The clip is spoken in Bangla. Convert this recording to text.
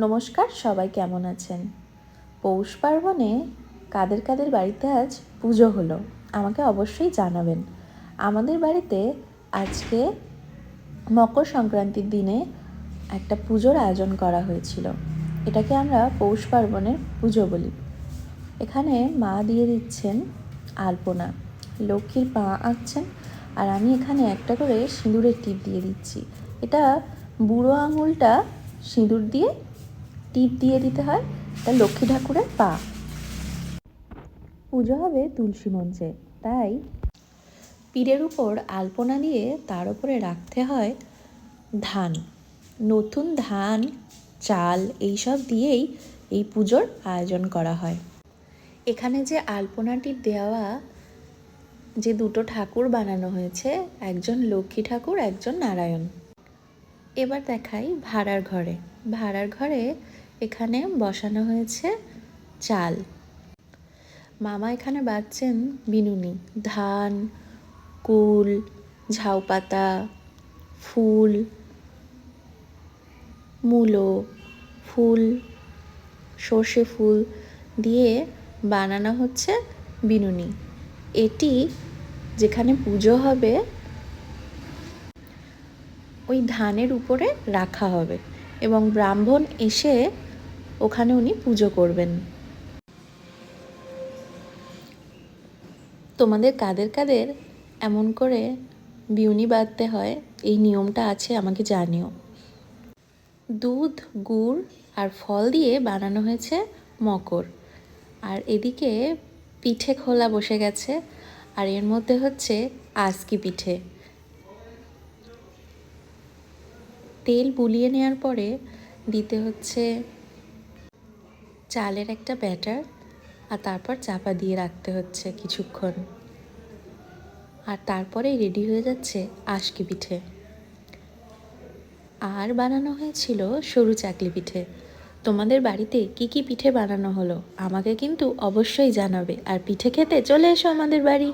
নমস্কার, সবাই কেমন আছেন? পৌষ পার্বণে কাদের কাদের বাড়িতে আজ পুজো হলো আমাকে অবশ্যই জানাবেন। আমাদের বাড়িতে আজকে মকর সংক্রান্তির দিনে একটা পুজোর আয়োজন করা হয়েছিল। এটাকে আমরা পৌষ পার্বণের পুজো বলি। এখানে মা দিয়ে দিচ্ছেন আলপনা, লক্ষ্মীর পা আঁকছেন, আর আমি এখানে একটা করে সিঁদুরের টিপ দিয়ে দিচ্ছি। এটা বুড়ো আঙুলটা সিঁদুর দিয়ে টিপ দিয়ে দিতে হয়। এটা লক্ষ্মী ঠাকুরের পা। পুজো হবে তুলসী মঞ্চে, তাই পীরের উপর আলপনা দিয়ে তার উপরে রাখতে হয় ধান, নতুন ধান, চাল, এইসব দিয়েই এই পুজোর আয়োজন করা হয়। এখানে যে আলপনাটি দেওয়া যে দুটো ঠাকুর বানানো হয়েছে, একজন লক্ষ্মী ঠাকুর, একজন নারায়ণ। এবার দেখাই ভাড়ার ঘরে এখানে বসানো হয়েছে চাল। মামা এখানে বাঁধছেন বিনুনি, ধান, কুল, ঝাউ পাতা, ফুল, মূলো, ফুল, সর্ষে ফুল দিয়ে বানানো হচ্ছে বিনুনি। এটি যেখানে পুজো হবে ওই ধানের উপরে রাখা হবে এবং ব্রাহ্মণ এসে ওখানে উনি পুজো করবেন। তোমাদের কাদের কাদের এমন করে বিউনি বাঁধতে হয়, এই নিয়মটা আছে, আমাকে জানিও। দুধ, গুড় আর ফল দিয়ে বানানো হয়েছে মকর। আর এদিকে পিঠে খোলা বসে গেছে, আর এর মধ্যে হচ্ছে আজকি পিঠে। তেল বুলিয়ে নেওয়ার পরে দিতে হচ্ছে চালের একটা ব্যাটার, আর তারপর চাপা দিয়ে রাখতে হচ্ছে কিছুক্ষণ, আর তারপরেই রেডি হয়ে যাচ্ছে আজকি পিঠে। আর বানানো হয়েছিল সরু চাকলি পিঠে। তোমাদের বাড়িতে কি কি পিঠে বানানো হলো আমাকে কিন্তু অবশ্যই জানাবে, আর পিঠে খেতে চলে এসো আমাদের বাড়ি।